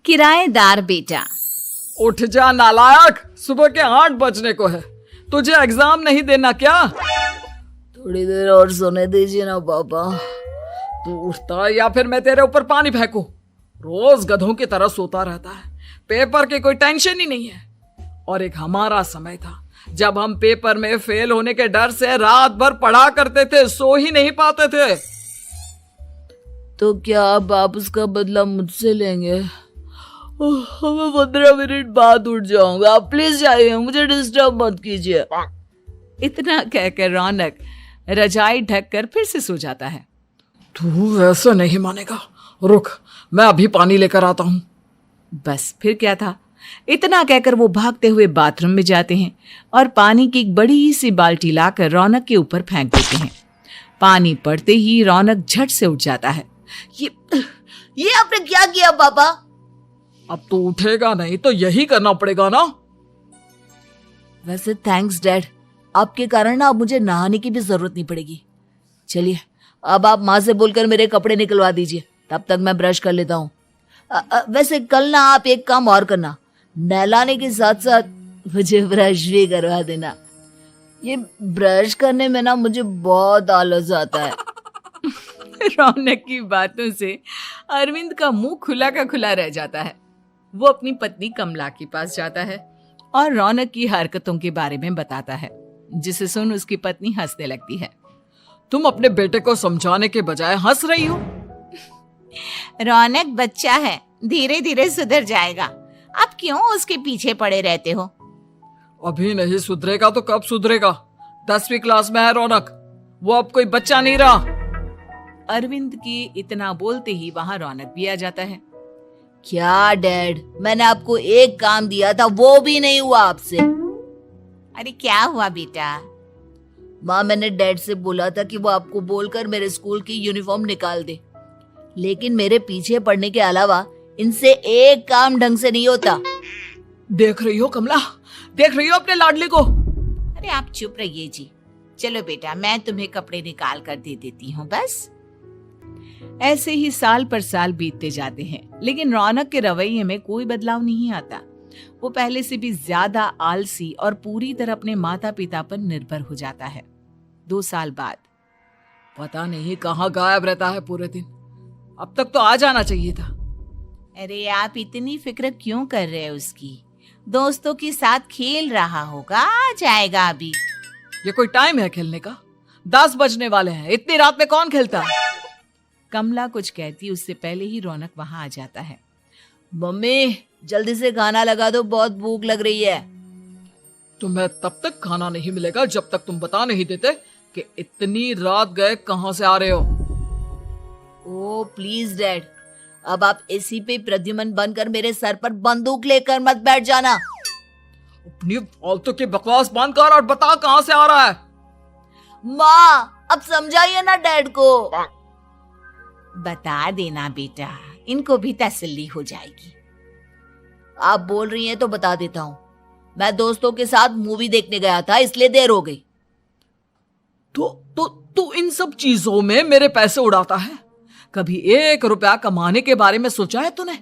किराएदार बेटा। उठ जा नालायक, सुबह के 8 बजने को है। तुझे एग्जाम नहीं देना क्या? थोड़ी देर और सोने दीजिए ना पापा। तू उठता या फिर मैं तेरे ऊपर पानी फेंकूं? रोज गधों की तरह सोता रहता है, पेपर की कोई टेंशन ही नहीं है। और एक हमारा समय था जब हम पेपर में फेल होने के डर से रात भर पढ़ा करते थे, सो ही नहीं पाते थे। तो क्या अब आप उसका बदला मुझसे लेंगे? मैं 15 मिनट बाद उठ जाऊंगा, आप प्लीज जाइए, मुझे डिस्टर्ब मत कीजिए। इतना कहकर रौनक रजाई ढककर फिर से सो जाता है। तू ऐसा नहीं मानेगा, रुक मैं अभी पानी लेकर आता हूं। बस फिर क्या था, इतना कहकर वो भागते हुए बाथरूम में जाते हैं और पानी की एक बड़ी सी बाल्टी लाकर रौनक के ऊपर फेंक देते हैं। पानी पड़ते ही रौनक झट से उठ जाता है। ये आपने क्या किया पापा? अब तो उठेगा नहीं तो यही करना पड़ेगा ना। वैसे थैंक्स डैड, आपके कारण ना अब मुझे नहाने की भी जरूरत नहीं पड़ेगी। चलिए अब आप माँ से बोलकर मेरे कपड़े निकलवा दीजिए, तब तक मैं ब्रश कर लेता हूँ। वैसे कल ना आप एक काम और करना, नहलाने के साथ साथ मुझे ब्रश भी करवा देना। ये ब्रश करने में ना मुझे बहुत आलस आता है। रौनक की बातों से अरविंद का मुंह खुला का खुला रह जाता है। वो अपनी पत्नी कमला के पास जाता है और रौनक की हरकतों के बारे में बताता है, जिसे सुन उसकी पत्नी हंसने लगती है। तुम अपने बेटे को समझाने के बजाय हंस रही हो। रौनक बच्चा है, धीरे धीरे सुधर जाएगा, आप क्यों उसके पीछे पड़े रहते हो? अभी नहीं सुधरेगा तो कब सुधरेगा? 10वीं क्लास में है रौनक, वो अब कोई बच्चा नहीं रहा। अरविंद की इतना बोलते ही वहां रौनक भी आ जाता है। क्या डैड, मैंने आपको एक काम दिया था, वो भी नहीं हुआ आपसे। अरे क्या हुआ बेटा? माँ, मैंने डैड से बोला था कि वो आपको बोलकर मेरे स्कूल की यूनिफॉर्म निकाल दे, लेकिन मेरे पीछे पड़ने के अलावा इनसे एक काम ढंग से नहीं होता। देख रही हो कमला, देख रही हो अपने लाडले को? अरे आप चुप रहिए जी। चलो बेटा, मैं तुम्हें कपड़े निकाल कर दे देती हूँ। बस ऐसे ही साल पर साल बीतते जाते हैं, लेकिन रौनक के रवैये में कोई बदलाव नहीं आता। वो पहले से भी ज्यादा आलसी और पूरी तरह अपने माता पिता पर निर्भर हो जाता है। 2 साल बाद पता नहीं कहाँ गायब रहता है पूरे दिन, अब तक तो आ जाना चाहिए था। अरे आप इतनी फिक्र क्यों कर रहे हैं उसकी? दोस्तों के साथ खेल रहा होगा, आ जाएगा अभी। ये कोई टाइम है खेलने का? 10 बजने वाले हैं, इतनी रात में कौन खेलता है? कमला कुछ कहती उससे पहले ही रौनक वहां आ जाता है। मम्मी जल्दी से खाना लगा दो, बहुत भूख लग रही है। तुम्हें तब तक खाना नहीं मिलेगा जब तक तुम बता नहीं देते कि इतनी रात गए कहां से आ रहे हो। ओ प्लीज डैड, अब आप एसी पे प्रद्युमन बनकर मेरे सर पर बंदूक लेकर मत बैठ जाना। अपनी फालतू की बकवास बंद कर और बता कहां से आ रहा है। माँ अब समझाइए ना डैड को। बता देना बेटा, इनको भी तसल्ली हो जाएगी। आप बोल रही हैं तो बता देता हूँ, मैं दोस्तों के साथ मूवी देखने गया था, इसलिए देर हो गई। तो इन सब चीजों में मेरे पैसे उड़ाता है? कभी 1 रुपया कमाने के बारे में सोचा है तूने?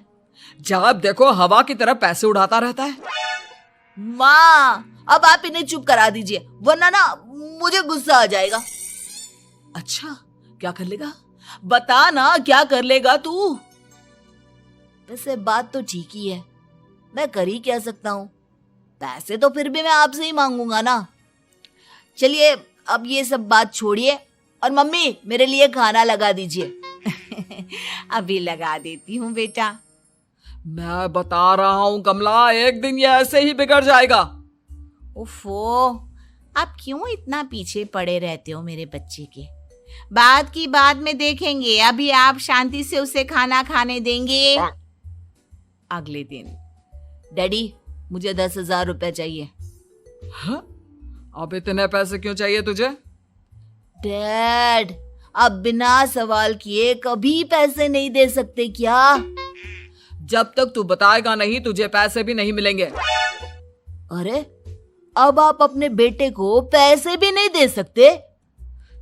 जब देखो हवा की तरह पैसे उड़ाता रहता है। माँ अब आप इन्हें चुप करा दीजिए, वरना ना मुझे गुस्सा आ जाएगा। अच्छा क्या कर लेगा? बता ना, क्या कर लेगा तू? वैसे बात तो ठीक ही है, मैं कर ही क्या सकता हूँ, पैसे तो फिर भी मैं आपसे ही मांगूंगा ना। चलिए अब ये सब बात छोड़िए और मम्मी मेरे लिए खाना लगा दीजिए। अभी लगा देती हूँ बेटा। मैं बता रहा हूँ कमला, एक दिन ये ऐसे ही बिगड़ जाएगा। ओफो, आप क्यों इतना पीछे पड़े रहते हो मेरे बच्चे के? बात की बाद में देखेंगे, अभी आप शांति से उसे खाना खाने देंगे। अगले दिन, डैडी मुझे 10,000 रुपए चाहिए। हाँ? अब इतने पैसे क्यों चाहिए तुझे? डैड आप बिना सवाल किए कभी पैसे नहीं दे सकते क्या? जब तक तू बताएगा नहीं तुझे पैसे भी नहीं मिलेंगे। अरे अब आप अपने बेटे को पैसे भी नहीं दे सकते?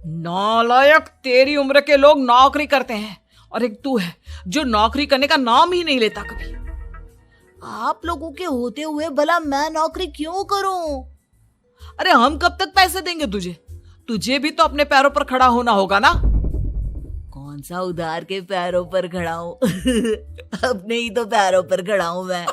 नालायक, तेरी उम्र के लोग नौकरी करते हैं और एक तू है जो नौकरी करने का नाम ही नहीं लेता कभी। आप लोगों के होते हुए भला मैं नौकरी क्यों करूं? अरे हम कब तक पैसे देंगे तुझे? तुझे भी तो अपने पैरों पर खड़ा होना होगा ना। कौन सा उधार के पैरों पर खड़ा हूं? अपने ही तो पैरों पर खड़ा हूं मैं।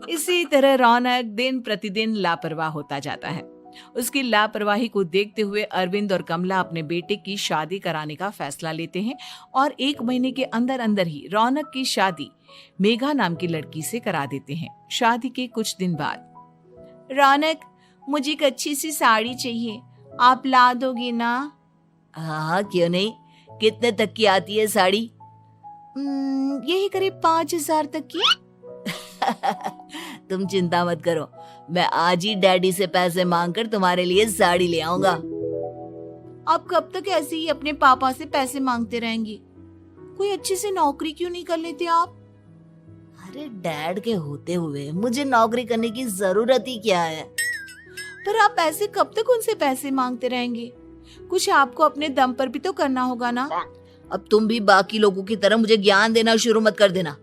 इसी तरह रौनक दिन प्रतिदिन लापरवाह होता जाता है। उसकी लापरवाही को देखते हुए अरविंद और कमला अपने बेटे की शादी कराने का फैसला लेते हैं और 1 महीने के अंदर अंदर ही रौनक की शादी मेघा नाम की लड़की से करा देते हैं। शादी के कुछ दिन बाद, रौनक, मुझे एक अच्छी सी साड़ी चाहिए, आप ला दोगी ना? हाँ, क्यों नहीं। कितने तक की आती है साड़ी? यही करीब 5,000 तक की। तुम चिंता मत करो, मैं आज ही डैडी से पैसे मांगकर तुम्हारे लिए साड़ी ले आऊंगा। आप कब तक ऐसे ही अपने पापा से पैसे मांगते रहेंगी? कोई अच्छी सी नौकरी क्यों नहीं कर लेते आप? अरे डैड के होते हुए मुझे नौकरी करने की जरूरत ही क्या है? पर आप ऐसे कब तक उनसे पैसे मांगते रहेंगे? कुछ आपको अपने दम पर भी तो करना होगा ना। अब तुम भी बाकी लोगों की तरह मुझे ज्ञान देना शुरू मत कर देना।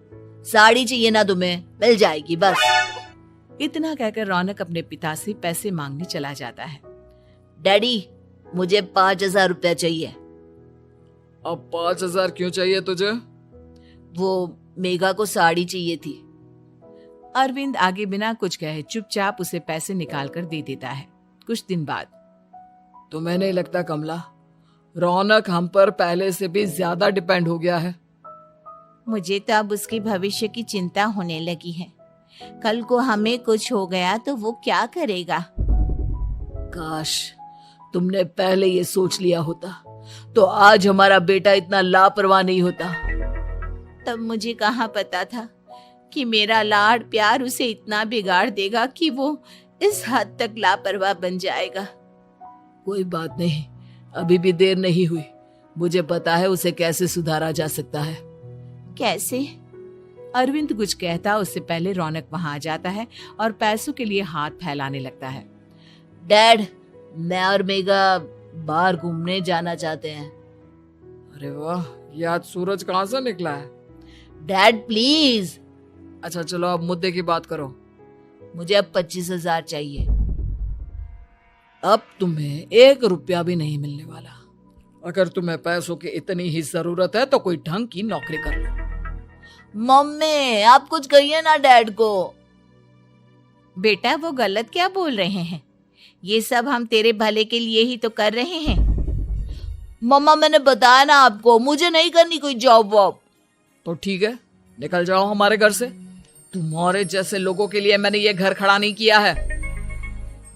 साड़ी चाहिए ना तुम्हें, मिल जाएगी बस। इतना कहकर रौनक अपने पिता से पैसे मांगने चला जाता है। डैडी, मुझे 5,000 रुपया चाहिए। अब 5,000 क्यों चाहिए तुझे? वो मेघा को साड़ी चाहिए थी। अरविंद आगे बिना कुछ कहे चुपचाप उसे पैसे निकाल कर दे देता है। कुछ दिन बाद, तुम्हें नहीं लगता कमला, रौनक हम पर पहले से भी ज्यादा डिपेंड हो गया है? मुझे तो अब उसके भविष्य की चिंता होने लगी है। कल को हमें कुछ हो गया तो वो क्या करेगा? काश तुमने पहले ये सोच लिया होता तो आज हमारा बेटा इतना लापरवाह नहीं होता। तब मुझे कहाँ पता था कि मेरा लाड प्यार उसे इतना बिगाड़ देगा कि वो इस हद तक लापरवाह बन जाएगा। कोई बात नहीं, अभी भी देर नहीं हुई। मुझे पता है उसे कैसे सुधारा जा सकता है। कैसे? अरविंद कुछ कहता उससे पहले रौनक वहां आ जाता है और पैसों के लिए हाथ फैलाने लगता है। डैड, मैं और मेघा बाहर घूमने जाना चाहते हैं। अरे वाह, ये आज सूरज कहाँ से निकला है? Dad please. अच्छा चलो अब मुद्दे की बात करो। मुझे अब 25,000 चाहिए। अब तुम्हें 1 रुपया भी नहीं मिलने वाला। अगर तुम्हें पैसों की इतनी ही जरूरत है तो कोई ढंग की नौकरी कर लो। मम्मी, आप कुछ कहिए ना डैड को। बेटा, वो गलत क्या बोल रहे हैं? ये सब हम तेरे भले के लिए ही तो कर रहे हैं। मम्मा, मैंने बताया ना आपको, मुझे नहीं करनी कोई जॉब वॉब। तो ठीक है, निकल जाओ हमारे घर से। तुम्हारे जैसे लोगों के लिए मैंने ये घर खड़ा नहीं किया है।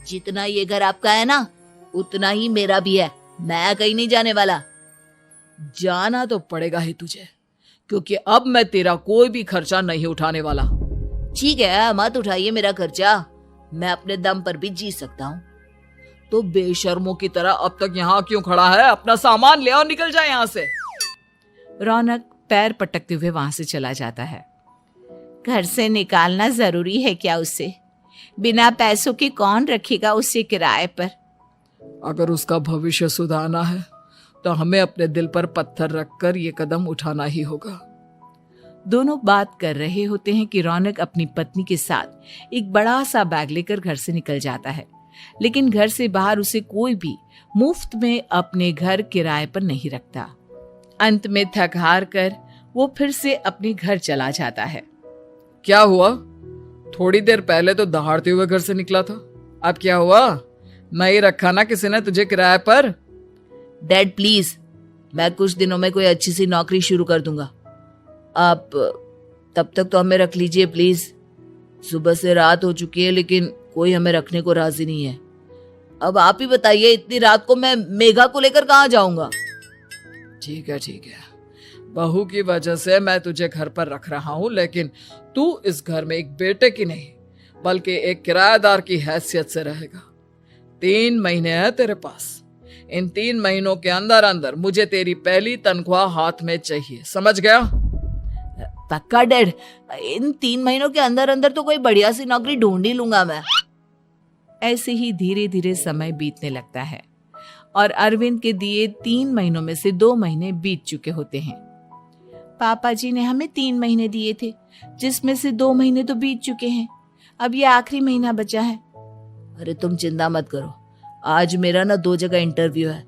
जितना ये घर आपका है ना, उतना ही मेरा भी है। मैं कहीं नहीं जाने वाला। जाना तो पड़ेगा ही तुझे, क्योंकि अब मैं तेरा कोई भी खर्चा नहीं उठाने वाला। ठीक है, मत उठाइए मेरा खर्चा, मैं अपने दम पर भी जी सकता हूँ। तो बेशर्मों की तरह अब तक यहाँ क्यों खड़ा है? अपना सामान ले और निकल जाए यहाँ से। रौनक पैर पटकते हुए वहां से चला जाता है। घर से निकालना जरूरी है क्या उसे? बिना पैसों के कौन रखेगा उसे किराए पर? अगर उसका भविष्य सुधारना है तो हमें अपने दिल पर पत्थर रखकर ये कदम उठाना ही होगा। दोनों बात कर रहे होते हैं कि रौनक अपनी पत्नी के साथ एक बड़ा सा बैग लेकर घर से निकल जाता है, लेकिन घर से बाहर उसे कोई भी मुफ्त में अपने घर किराए पर नहीं रखता। अंत में थक हार कर वो फिर से अपने घर चला जाता है। क्या हुआ? थोड़ी देर पहले तो दहाड़ते हुए घर से निकला था, अब क्या हुआ? नहीं रखा ना किसी ने तुझे किराए पर? डैड प्लीज, मैं कुछ दिनों में कोई अच्छी सी नौकरी शुरू कर दूंगा। आप तब तक तो हमें रख लीजिए प्लीज। सुबह से रात हो चुकी है लेकिन कोई हमें रखने को राजी नहीं है। अब आप ही बताइए, इतनी रात को मैं मेघा को लेकर कहाँ जाऊंगा? ठीक है ठीक है, बहू की वजह से मैं तुझे घर पर रख रहा हूँ, लेकिन तू इस घर में एक बेटे की नहीं बल्कि एक किराएदार की हैसियत से रहेगा। 3 महीने है तेरे पास। इन 3 महीनों के अंदर अंदर मुझे तेरी पहली तनख्वाह हाथ में चाहिए, समझ गया? पक्का डैड, इन 3 महीनों के अंदर अंदर तो कोई बढ़िया सी नौकरी ढूंढ ही लूंगा मैं। ऐसे ही धीरे धीरे समय बीतने लगता है और अरविंद के दिए 3 महीनों में से 2 महीने बीत चुके होते हैं। पापा जी ने हमें 3 महीने दिए थे, जिसमें से 2 महीने तो बीत चुके हैं। अब ये आखिरी महीना बचा है। अरे तुम चिंता मत करो, आज मेरा ना 2 जगह इंटरव्यू है,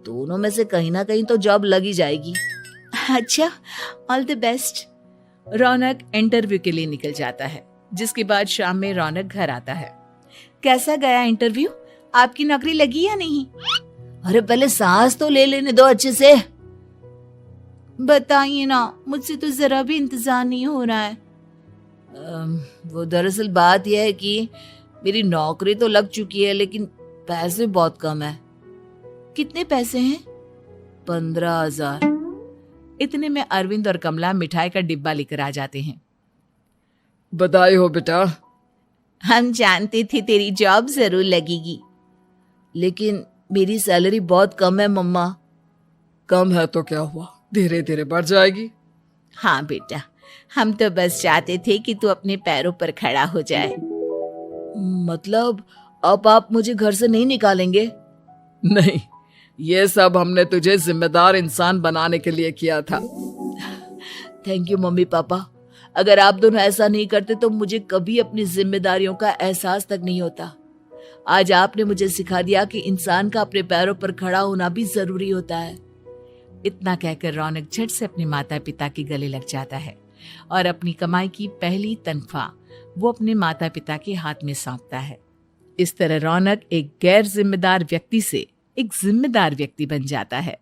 दोनों में से कहीं ना कहीं तो जॉब लगी जाएगी। अच्छा, all the best. Raunak interview के लिए निकल जाता है, जिसके बाद शाम में रौनक घर आता है। कैसा गया इंटरव्यू? आपकी नौकरी लगी या नहीं? अरे पहले सांस तो ले लेने दो अच्छे से। बताइए ना, मुझसे तो जरा भी इंतजार नहीं हो रहा है। वो दरअसल बात यह है कि मेरी नौकरी तो लग चुकी है, लेकिन पैसे बहुत कम है। कितने पैसे हैं? 15,000। इतने में अरविंद और कमला मिठाई का डिब्बा लेकर आ जाते हैं। बधाई हो बेटा। हम जानते थे तेरी जॉब जरूर लगेगी। लेकिन मेरी सैलरी बहुत कम है मम्मा। कम है तो क्या हुआ, धीरे धीरे बढ़ जाएगी। हाँ बेटा, हम तो बस चाहते थे कि तू अपने पैरों पर खड़ा हो जाए। मतलब अब आप मुझे घर से नहीं निकालेंगे? नहीं, ये सब हमने तुझे जिम्मेदार इंसान बनाने के लिए किया था। Thank you mummy papa. अगर आप दोनों ऐसा नहीं करते तो मुझे कभी अपनी जिम्मेदारियों का एहसास तक नहीं होता। आज आपने मुझे सिखा दिया कि इंसान का अपने पैरों पर खड़ा होना भी जरूरी होता है। इतना कहकर रौनक झट से अपने माता पिता के गले लग जाता है और अपनी कमाई की पहली तनख्वाह वो अपने माता पिता के हाथ में सौंपता है। इस तरह रौनक एक गैर जिम्मेदार व्यक्ति से एक जिम्मेदार व्यक्ति बन जाता है।